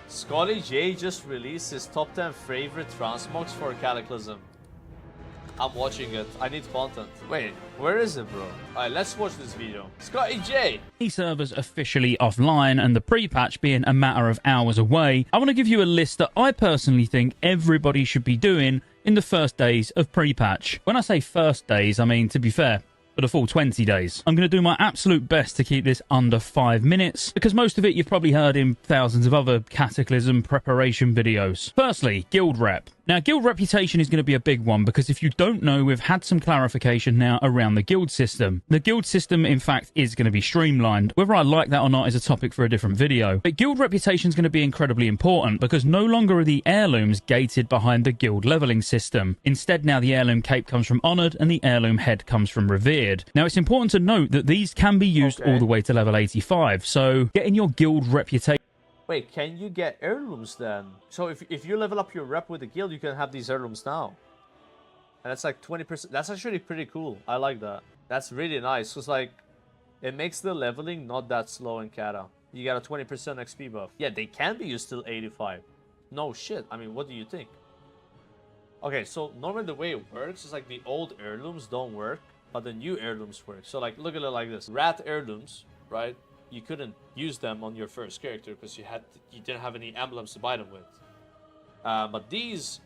Scottejaye just released his top 10 favorite transmogs for Cataclysm. I'm watching it. I need content. Wait, where is it, bro? Alright, let's watch this video. Scottejaye! Servers officially offline and the pre-patch being a matter of hours away, I want to give you a list that I personally think everybody should be doing in the first days of pre-patch. When I say first days, I mean, to be fair, for the full 20 days. I'm going to do my absolute best to keep this under 5 minutes, because most of it you've probably heard in thousands of other Cataclysm preparation videos. Firstly, guild rep. Now, guild reputation is going to be a big one, because if you don't know, we've had some clarification now around the guild system. The guild system, in fact, is going to be streamlined. Whether I like that or not is a topic for a different video. But guild reputation is going to be incredibly important, because no longer are the heirlooms gated behind the guild leveling system. Instead, now the heirloom cape comes from honored and the heirloom head comes from revered. Now, it's important to note that these can be used all the way to level 85, so getting your guild reputation... Wait, can you get heirlooms then? So if you level up your rep with the guild, you can have these heirlooms now. And that's like 20%. That's actually pretty cool. I like that. That's really nice. Because like, it makes the leveling not that slow in Cata. You got a 20% XP buff. Yeah, they can be used till 85. No shit. I mean, what do you think? Okay, so normally the way it works is like the old heirlooms don't work, but the new heirlooms work. So like, look at it like this. Rat heirlooms, right? You couldn't use them on your first character because you didn't have any emblems to buy them with. But these,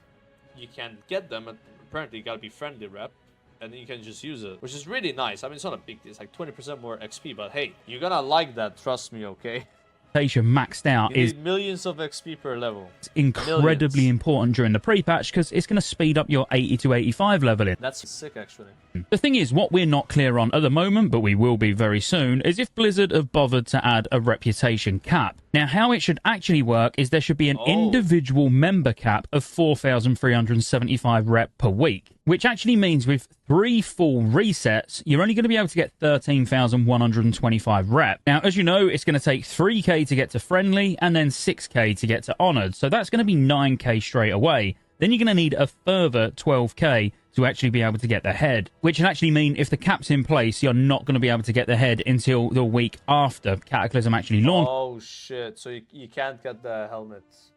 you can get them, and apparently you gotta be friendly rep, and then you can just use it, which is really nice. I mean, it's not a big deal. It's like 20% more XP, but hey, you're gonna like that, trust me, okay? Maxed out you is need millions of XP per level. Incredibly important during the pre-patch, because it's going to speed up your 80 to 85 leveling. That's sick, actually. The thing is, what we're not clear on at the moment, but we will be very soon, is if Blizzard have bothered to add a reputation cap. Now, how it should actually work is there should be an individual member cap of 4,375 rep per week, which actually means with 3 full resets, you're only going to be able to get 13,125 rep. Now, as you know, it's going to take 3k to get to friendly and then 6k to get to honored. So that's going to be 9k straight away. Then you're going to need a further 12k to actually be able to get the head, which would actually mean if the cap's in place, you're not going to be able to get the head until the week after Cataclysm actually launches. Oh shit, so you can't get the helmets.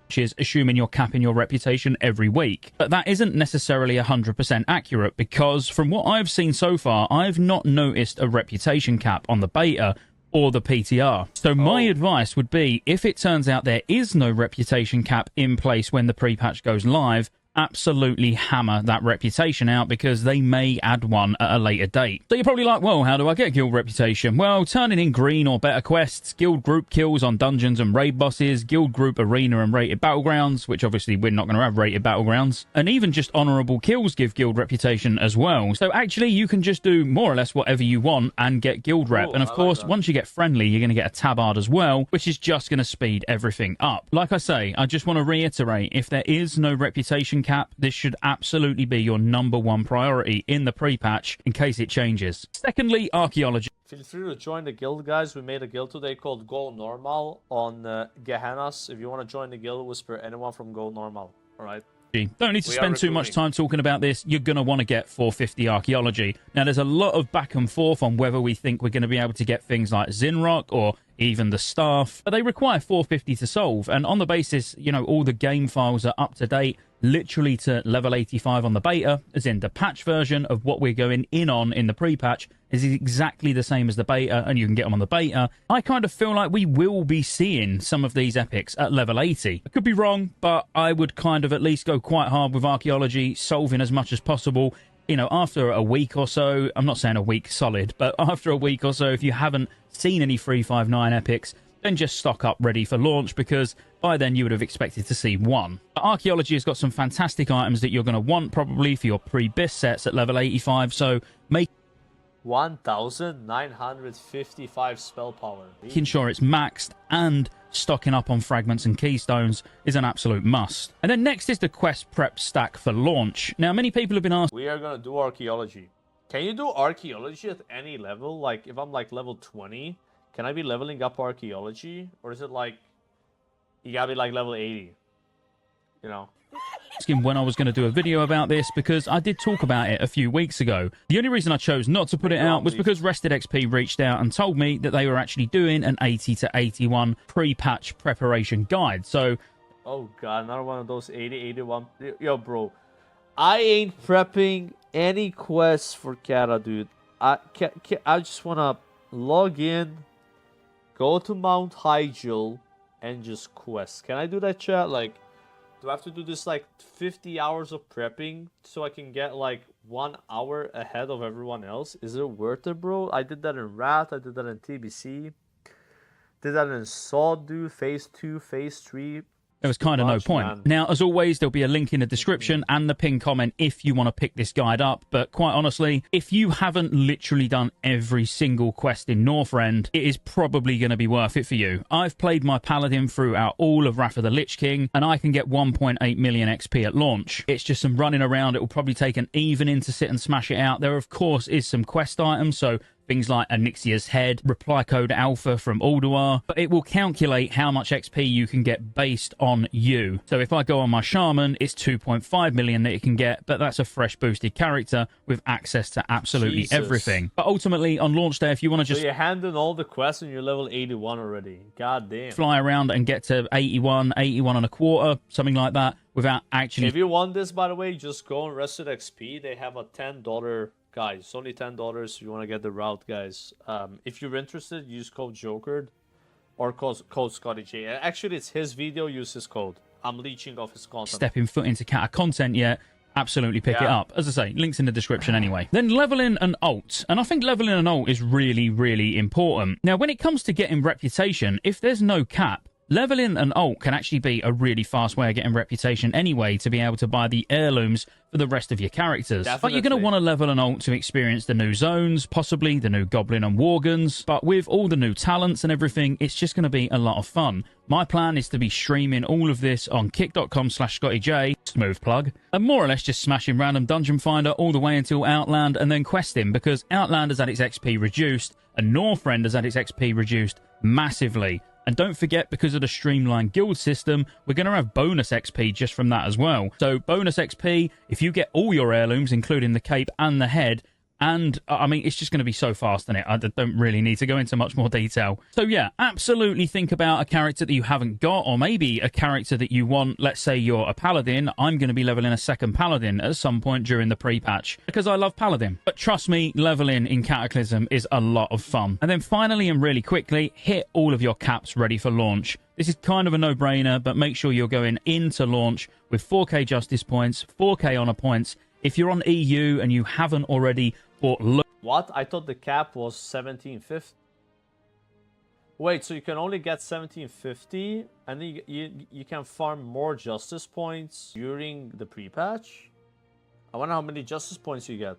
Which is assuming you're capping your reputation every week. But that isn't necessarily 100% accurate, because from what I've seen so far, I've not noticed a reputation cap on the beta or the PTR. So my advice would be, if it turns out there is no reputation cap in place when the pre-patch goes live, absolutely hammer that reputation out, because they may add one at a later date. So you're probably like, well, how do I get guild reputation? Well, turning in green or better quests, guild group kills on dungeons and raid bosses, guild group arena and rated battlegrounds, which obviously we're not going to have rated battlegrounds, and even just honorable kills give guild reputation as well. So actually you can just do more or less whatever you want and get guild rep. And of course, once you get friendly, you're going to get a tabard as well, which is just going to speed everything up. Like I say, I just want to reiterate, if there is no reputation cap, this should absolutely be your #1 priority in the pre-patch in case it changes. Secondly, archaeology. Feel free to join the guild, guys. We made a guild today called Go Normal on Gehennas. If you want to join the guild, whisper anyone from Go Normal. All right. Don't need to spend too much time talking about this. You're going to want to get 450 archaeology. Now, there's a lot of back and forth on whether we think we're going to be able to get things like Zinrock or even the staff, but they require 450 to solve. And on the basis, you know, all the game files are up to date, literally to level 85 on the beta, as in the patch version of what we're going in on in the pre-patch is exactly the same as the beta, and you can get them on the beta. I kind of feel like we will be seeing some of these epics at level 80. I could be wrong, but I would kind of at least go quite hard with archaeology, solving as much as possible. You know, after a week or so, I'm not saying a week solid, but after a week or so, if you haven't seen any 359 epics, then just stock up ready for launch, because by then you would have expected to see one. But archaeology has got some fantastic items that you're going to want probably for your pre-bis sets at level 85, so make 1,955 spell power. Making sure it's maxed and stocking up on fragments and keystones is an absolute must. And then next is the quest prep stack for launch. Now, many people have been asked, we are going to do archaeology. Can you do archaeology at any level? Like, if I'm like level 20, can I be leveling up archaeology? Or is it like, you gotta be like level 80? You know? asking when I was going to do a video about this because I did talk about it a few weeks ago. The only reason I chose not to put it out was because Rested XP reached out and told me that they were actually doing an 80 to 81 pre-patch preparation guide. So, oh god, another one of those 80, 81. Yo, bro, I ain't prepping any quests for Kata, dude. I just wanna log in, go to Mount Hyjal, and just quest. Can I do that, chat? Like, do I have to do this like 50 hours of prepping so I can get like 1 hour ahead of everyone else? Is it worth it, bro? I did that in Wrath, I did that in TBC, did that in Saw, dude, Phase 2, Phase 3. There was kind of no point. Man. Now, as always, there'll be a link in the description and the pinned comment if you want to pick this guide up. But quite honestly, if you haven't literally done every single quest in Northrend, it is probably going to be worth it for you. I've played my Paladin throughout all of Wrath of the Lich King, and I can get 1.8 million XP at launch. It's just some running around. It will probably take an evening to sit and smash it out. There, of course, is some quest items, so things like Onyxia's Head, Reply Code Alpha from Ulduar, but it will calculate how much XP you can get based on you. So if I go on my Shaman, it's 2.5 million that it can get, but that's a fresh boosted character with access to absolutely everything. But ultimately, on launch day, if you want to just... So you're handing all the quests and you're level 81 already. God damn. Fly around and get to 81, 81 and a quarter, something like that, without actually... If you want this, by the way, just go on Rested XP. They have a $10... Guys, it's only $10 if you want to get the route, guys. If you're interested, use code Jokered or code Scottejaye. Actually, it's his video, use his code. I'm leeching off his content. Stepping foot into Cata content yet, absolutely pick it up. As I say, links in the description anyway. Then leveling an alt. And I think leveling an alt is really, really important. Now, when it comes to getting reputation, if there's no cap, leveling an alt can actually be a really fast way of getting reputation anyway to be able to buy the heirlooms for the rest of your characters. Definitely. But you're going to want to level an alt to experience the new zones, possibly the new Goblin and Worgens. But with all the new talents and everything, it's just going to be a lot of fun. My plan is to be streaming all of this on kick.com/Scottejaye, smooth plug, and more or less just smashing random Dungeon Finder all the way until Outland and then questing, because Outland has had its XP reduced and Northrend has had its XP reduced massively. And don't forget, because of the streamlined guild system, we're going to have bonus XP just from that as well. So bonus XP, if you get all your heirlooms, including the cape and the head, and, I mean, it's just going to be so fast in it. I don't really need to go into much more detail. So, yeah, absolutely think about a character that you haven't got, or maybe a character that you want. Let's say you're a Paladin. I'm going to be leveling a second Paladin at some point during the pre-patch, because I love Paladin. But trust me, leveling in Cataclysm is a lot of fun. And then finally, and really quickly, hit all of your caps ready for launch. This is kind of a no-brainer, but make sure you're going into launch with 4k Justice points, 4k Honor points. If you're on EU and you haven't already... What? I thought the cap was 1750. Wait, so you can only get 1750 and then you can farm more justice points during the pre-patch? I wonder how many justice points you get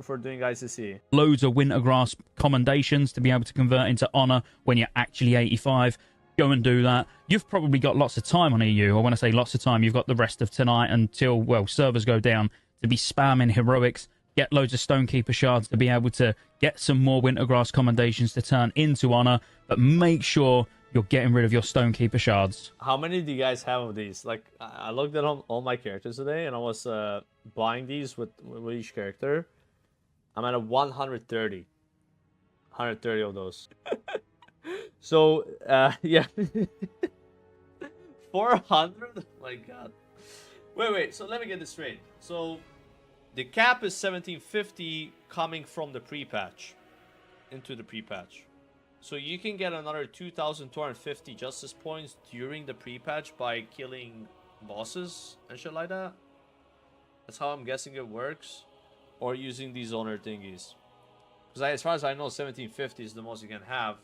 for doing ICC. Loads of Wintergrass commendations to be able to convert into honor when you're actually 85. Go and do that. You've probably got lots of time on EU. I want to say lots of time. You've got the rest of tonight until, well, servers go down to be spamming heroics. Get loads of Stonekeeper shards to be able to get some more Wintergrass commendations to turn into honor. But make sure you're getting rid of your Stonekeeper shards. How many do you guys have of these? Like, I looked at all my characters today, and I was buying these with each character. I'm at a 130. 130 of those. So, yeah. 400? Oh my god. Wait, so let me get this straight. So... the cap is 1750 coming from the pre-patch into the pre-patch. So you can get another 2,250 justice points during the pre-patch by killing bosses and shit like that. That's how I'm guessing it works. Or using these honor thingies. Because as far as I know, 1750 is the most you can have.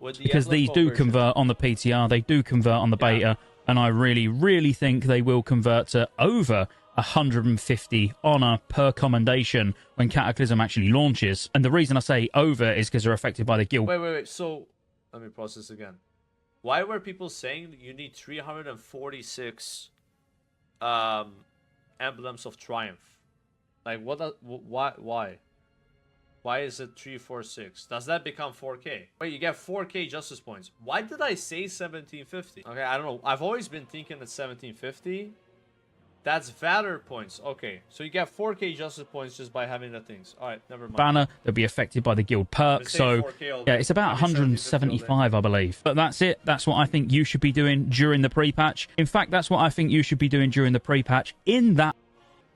With the because these do convert on the PTR, they do convert on the beta. And I really, really think they will convert to over 150 honor per commendation when Cataclysm actually launches. And the reason I say over is because they're affected by the guild. Wait. So, let me process again. Why were people saying that you need 346 emblems of triumph? Like, why? Why is it 346? Does that become 4k? Wait, you get 4k justice points. Why did I say 1750? Okay, I don't know. I've always been thinking that 1750... That's Valor points. Okay, so you get 4k justice points just by having the things. All right, never mind. Banner, they'll be affected by the guild perk. So yeah, it's about 175, I believe. But that's it. That's what I think you should be doing during the pre-patch. In fact, that's what I think you should be doing during the pre-patch. In that.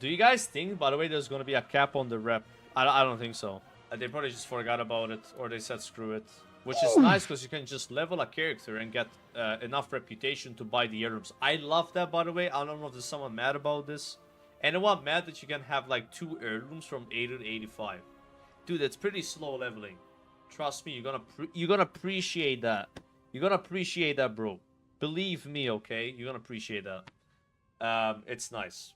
Do you guys think, by the way, there's going to be a cap on the rep? I don't think so. They probably just forgot about it, or they said screw it. Which is nice, because you can just level a character and get enough reputation to buy the heirlooms. I love that, by the way. I don't know if there's someone mad about this. Anyone mad that you can have like 2 heirlooms from 80 to 85? Dude, that's pretty slow leveling. Trust me, you're gonna appreciate that. You're gonna appreciate that, bro. Believe me, okay? You're gonna appreciate that. It's nice.